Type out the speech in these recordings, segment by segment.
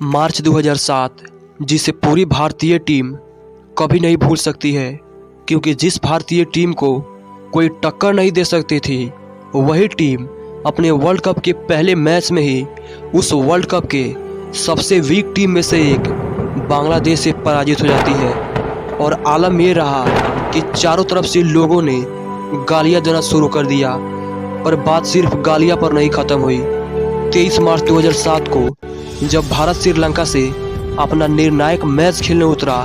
मार्च 2007 जिसे पूरी भारतीय टीम कभी नहीं भूल सकती है, क्योंकि जिस भारतीय टीम को कोई टक्कर नहीं दे सकती थी, वही टीम अपने वर्ल्ड कप के पहले मैच में ही उस वर्ल्ड कप के सबसे वीक टीम में से एक बांग्लादेश से पराजित हो जाती है। और आलम ये रहा कि चारों तरफ से लोगों ने गालियां देना शुरू कर दिया, पर बात सिर्फ गालियां पर नहीं ख़त्म हुई। 23 मार्च 2007 को जब भारत श्रीलंका से अपना निर्णायक मैच खेलने उतरा,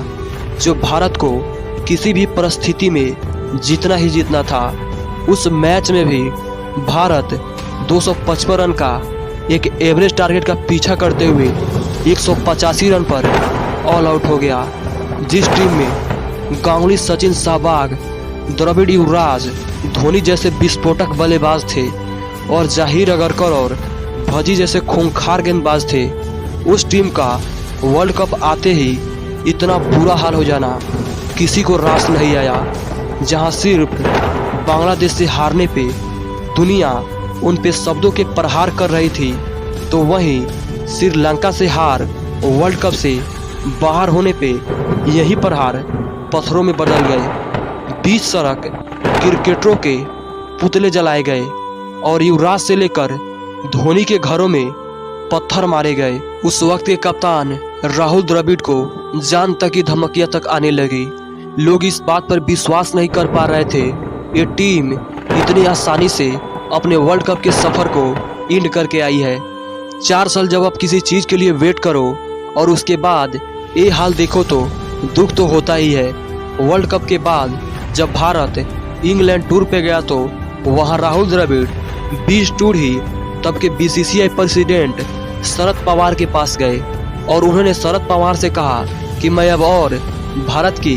जो भारत को किसी भी परिस्थिति में जीतना ही जीतना था, उस मैच में भी भारत 255 रन का एक एवरेज टारगेट का पीछा करते हुए 185 रन पर ऑल आउट हो गया। जिस टीम में गांगुली, सचिन, सहवाग, द्रविड़, युवराज, धोनी जैसे विस्फोटक बल्लेबाज थे और जाहिर अगरकर और भजी जैसे खूंखार गेंदबाज थे, उस टीम का वर्ल्ड कप आते ही इतना बुरा हाल हो जाना किसी को रास नहीं आया। जहां सिर्फ बांग्लादेश से हारने पे दुनिया उन पे शब्दों के प्रहार कर रही थी, तो वहीं श्रीलंका से हार वर्ल्ड कप से बाहर होने पे यही प्रहार पत्थरों में बदल गए। बीच सड़क क्रिकेटरों के पुतले जलाए गए और युवराज से लेकर धोनी के घरों में पत्थर मारे गए। उस वक्त के कप्तान राहुल द्रविड़ को जान तक की धमकियां तक आने लगी। लोग इस बात पर विश्वास नहीं कर पा रहे थे, ये टीम इतनी आसानी से अपने वर्ल्ड कप के सफर को एंड करके आई है। 4 साल जब आप किसी चीज के लिए वेट करो और उसके बाद ये हाल देखो तो दुख तो होता ही है। वर्ल्ड कप के बाद जब भारत इंग्लैंड टूर पे गया, तो वहां राहुल द्रविड़ बीच टूर ही तब के बीसीसीआई प्रेसिडेंट शरद पवार के पास गए और उन्होंने शरद पवार से कहा कि मैं अब और भारत की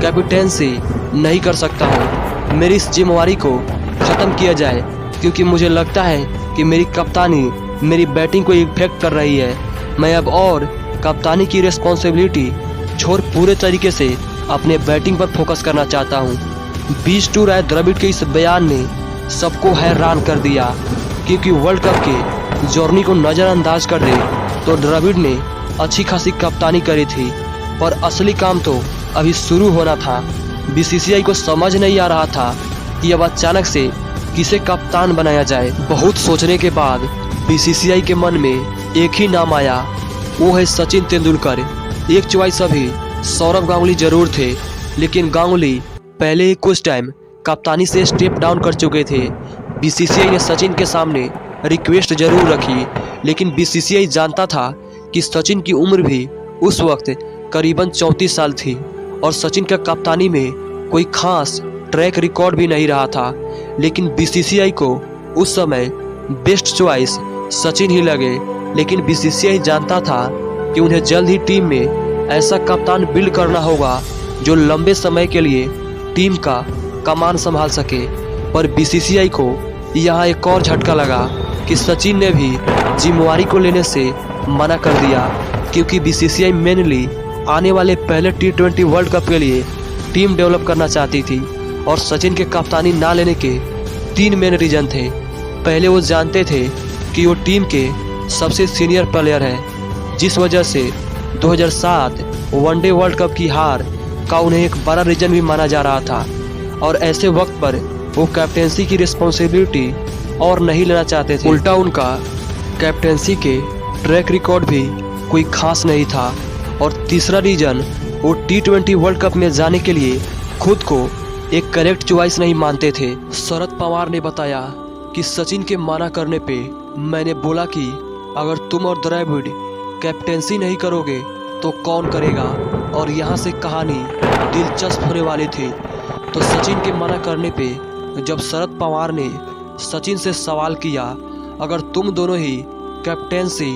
कैप्टेंसी नहीं कर सकता हूं, मेरी इस जिम्मेवारी को ख़त्म किया जाए, क्योंकि मुझे लगता है कि मेरी कप्तानी मेरी बैटिंग को इफेक्ट कर रही है। मैं अब और कप्तानी की रिस्पॉन्सिबिलिटी छोड़ पूरे तरीके से अपने बैटिंग पर फोकस करना चाहता हूँ। बीच टूर आए द्रविड़ के इस बयान ने सबको हैरान कर दिया, क्योंकि वर्ल्ड कप के जर्नी को नज़रअंदाज कर दे तो द्रविड़ ने अच्छी खासी कप्तानी करी थी, पर असली काम तो अभी शुरू होना था। बीसीसीआई को समझ नहीं आ रहा था कि अब अचानक से किसे कप्तान बनाया जाए। बहुत सोचने के बाद बीसीसीआई के मन में एक ही नाम आया, वो है सचिन तेंदुलकर। एक चॉइस अभी सौरव गांगुली जरूर थे, लेकिन गांगुली पहले ही कुछ टाइम कप्तानी से स्टेप डाउन कर चुके थे। बीसीसीआई ने सचिन के सामने रिक्वेस्ट जरूर रखी, लेकिन बीसीसीआई जानता था कि सचिन की उम्र भी उस वक्त करीबन 34 साल थी और सचिन का कप्तानी में कोई खास ट्रैक रिकॉर्ड भी नहीं रहा था। लेकिन बीसीसीआई को उस समय बेस्ट चॉइस सचिन ही लगे, लेकिन बीसीसीआई जानता था कि उन्हें जल्द ही टीम में ऐसा कप्तान बिल्ड करना होगा जो लंबे समय के लिए टीम का कमान संभाल सके। पर बीसीसीआई को यहाँ एक और झटका लगा कि सचिन ने भी जिम्मेवारी को लेने से मना कर दिया, क्योंकि बीसीसीआई मेनली आने वाले पहले T20 वर्ल्ड कप के लिए टीम डेवलप करना चाहती थी और सचिन के कप्तानी ना लेने के 3 मेन रीजन थे। पहले वो जानते थे कि वो टीम के सबसे सीनियर प्लेयर है, जिस वजह से 2007 वनडे वर्ल्ड कप की हार का उन्हें एक बड़ा रीजन भी माना जा रहा था, और ऐसे वक्त पर वो कैप्टेंसी की रिस्पॉन्सिबिलिटी और नहीं लेना चाहते थे। उल्टा उनका कैप्टेंसी के ट्रैक रिकॉर्ड भी कोई खास नहीं था। और तीसरा रीजन, वो T20 वर्ल्ड कप में जाने के लिए खुद को एक करेक्ट चॉइस नहीं मानते थे। शरद पवार ने बताया कि सचिन के माना करने पे मैंने बोला कि अगर तुम और द्रविड़ कैप्टेंसी नहीं करोगे तो कौन करेगा, और यहाँ से कहानी दिलचस्प होने वाली थी। तो सचिन के मना करने पे जब शरद पवार ने सचिन से सवाल किया, अगर तुम दोनों ही कैप्टेंसी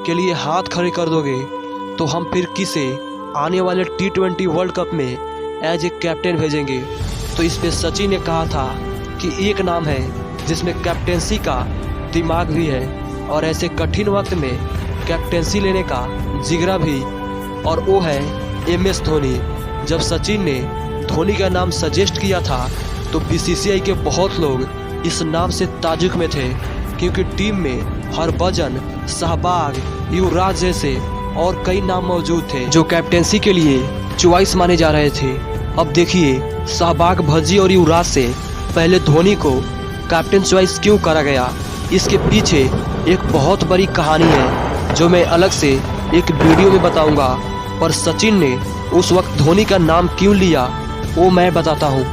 के लिए हाथ खड़े कर दोगे तो हम फिर किसे आने वाले T20 वर्ल्ड कप में एज ए कैप्टन भेजेंगे, तो इस पे सचिन ने कहा था कि एक नाम है जिसमें कैप्टेंसी का दिमाग भी है और ऐसे कठिन वक्त में कैप्टेंसी लेने का जिगरा भी, और वो है MS धोनी। जब सचिन ने धोनी का नाम सजेस्ट किया था तो बीसीसीआई के बहुत लोग इस नाम से ताजुब में थे, क्योंकि टीम में हरभजन, सहवाग, युवराज जैसे और कई नाम मौजूद थे जो कैप्टेंसी के लिए चॉइस माने जा रहे थे। अब देखिए सहवाग भज्जी और युवराज से पहले धोनी को कैप्टन चॉइस क्यों करा गया, इसके पीछे एक बहुत बड़ी कहानी है जो मैं अलग से एक वीडियो में बताऊंगा। पर सचिन ने उस वक्त धोनी का नाम क्यों लिया वो मैं बताता हूं।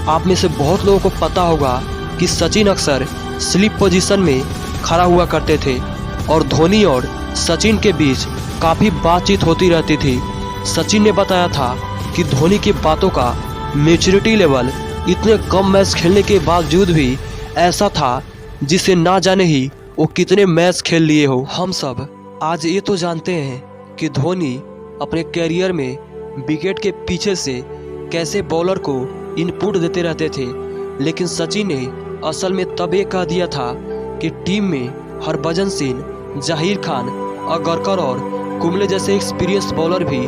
आप में से बहुत लोगों को पता होगा कि सचिन अक्सर स्लीप पोजीशन में खड़ा हुआ करते थे और धोनी और सचिन के बीच काफ़ी बातचीत होती रहती थी। सचिन ने बताया था कि धोनी की बातों का मैच्योरिटी लेवल इतने कम मैच खेलने के बावजूद भी ऐसा था जिसे ना जाने ही वो कितने मैच खेल लिए हो। हम सब आज ये तो जानते हैं कि धोनी अपने कैरियर में विकेट के पीछे से कैसे बॉलर को इनपुट देते रहते थे, लेकिन सचिन ने असल में तब ये कह दिया था कि टीम में हरभजन सिंह, जहीर खान, अगरकर और कुंबले जैसे एक्सपीरियंस बॉलर भी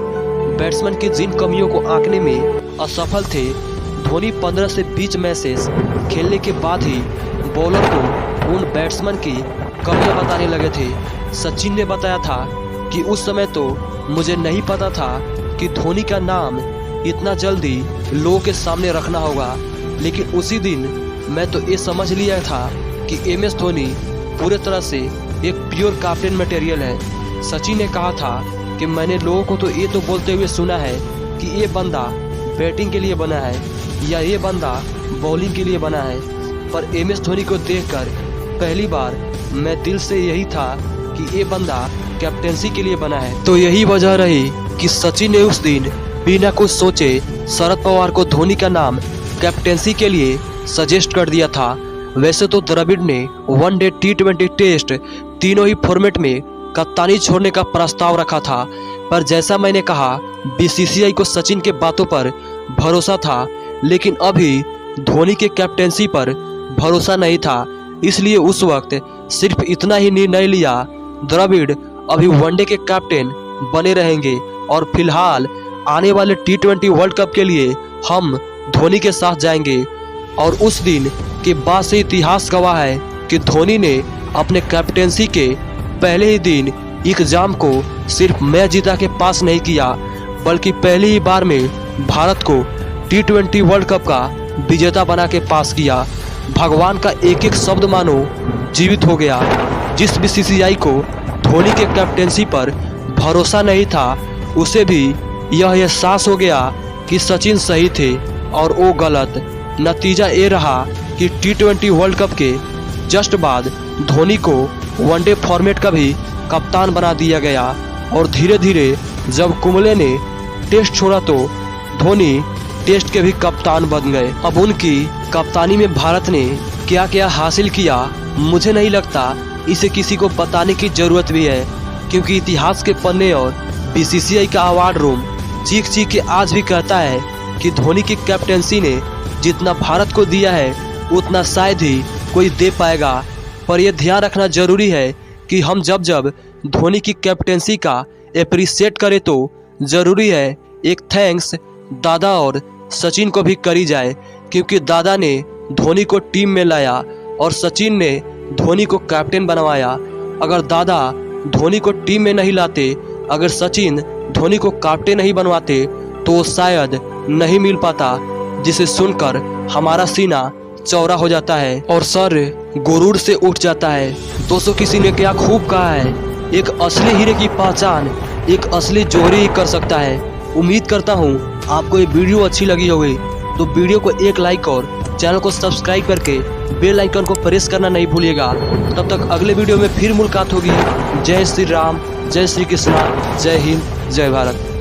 बैट्समैन की जिन कमियों को आंकने में असफल थे, धोनी 15 से 20 मैचेस खेलने के बाद ही बॉलर को उन बैट्समैन की कमियां बताने लगे थे। सचिन ने बताया था कि उस समय तो मुझे नहीं पता था कि धोनी का नाम इतना जल्दी लोगों के सामने रखना होगा, लेकिन उसी दिन मैं तो ये समझ लिया था कि MS धोनी पूरे तरह से एक प्योर कैप्टन मटेरियल है। सचिन ने कहा था कि मैंने लोगों को तो ये तो बोलते हुए सुना है कि ये बंदा बैटिंग के लिए बना है या ये बंदा बॉलिंग के लिए बना है, पर MS धोनी को देखकर पहली बार मैं दिल से यही था कि ये बंदा कैप्टेंसी के लिए बना है। तो यही वजह रही कि सचिन ने उस दिन बिना कुछ सोचे शरद पवार को धोनी का नाम कैप्टेंसी के लिए सजेस्ट कर दिया था। वैसे तो द्रविड़ ने वनडे, T20 टेस्ट तीनों ही फॉर्मेट में कप्तानी छोड़ने का प्रस्ताव रखा था, पर जैसा मैंने कहा BCCI को सचिन के बातों पर भरोसा था, लेकिन अभी धोनी के कैप्टेंसी पर भरोसा नहीं था। इसलिए उस वक्त सिर्फ इतना ही निर्णय लिया, द्रविड़ अभी वनडे के कैप्टन बने रहेंगे और फिलहाल आने वाले T20 वर्ल्ड कप के लिए हम धोनी के साथ जाएंगे। और उस दिन के बाद से इतिहास गवाह है कि धोनी ने अपने कैप्टेंसी के पहले ही दिन एग्जाम को सिर्फ मैच जीता के पास नहीं किया, बल्कि पहली ही बार में भारत को T20 वर्ल्ड कप का विजेता बना के पास किया। भगवान का एक एक शब्द मानो जीवित हो गया। जिस BCCI को धोनी के कैप्टेंसी पर भरोसा नहीं था, उसे भी यह एहसास हो गया कि सचिन सही थे और वो गलत। नतीजा ये रहा कि T20 वर्ल्ड कप के जस्ट बाद धोनी को वनडे फॉर्मेट का भी कप्तान बना दिया गया और धीरे धीरे जब कुंबले ने टेस्ट छोड़ा तो धोनी टेस्ट के भी कप्तान बन गए। अब उनकी कप्तानी में भारत ने क्या क्या हासिल किया, मुझे नहीं लगता इसे किसी को बताने की जरूरत भी है, क्योंकि इतिहास के पन्ने और BCCI का अवार्ड रूम चीख चीख के आज भी कहता है कि धोनी की कैप्टेंसी ने जितना भारत को दिया है उतना शायद ही कोई दे पाएगा। पर यह ध्यान रखना जरूरी है कि हम जब जब धोनी की कैप्टेंसी का एप्रिशिएट करें तो जरूरी है एक थैंक्स दादा और सचिन को भी करी जाए, क्योंकि दादा ने धोनी को टीम में लाया और सचिन ने धोनी को कैप्टन बनवाया। अगर दादा धोनी को टीम में नहीं लाते, अगर सचिन धोनी को कैप्टन नहीं बनवाते तो शायद नहीं मिल पाता, जिसे सुनकर हमारा सीना चौड़ा हो जाता है और सर गुरूर से उठ जाता है। दोस्तों, किसी ने क्या खूब कहा है, एक असली हीरे की पहचान एक असली जोहरी ही कर सकता है। उम्मीद करता हूँ आपको ये वीडियो अच्छी लगी होगी, तो वीडियो को एक लाइक और चैनल को सब्सक्राइब करके बेल आइकन को प्रेस करना नहीं भूलिएगा। तब तक अगले वीडियो में फिर मुलाकात होगी। जय श्री राम, जय श्री कृष्णा, जय हिंद, जय भारत।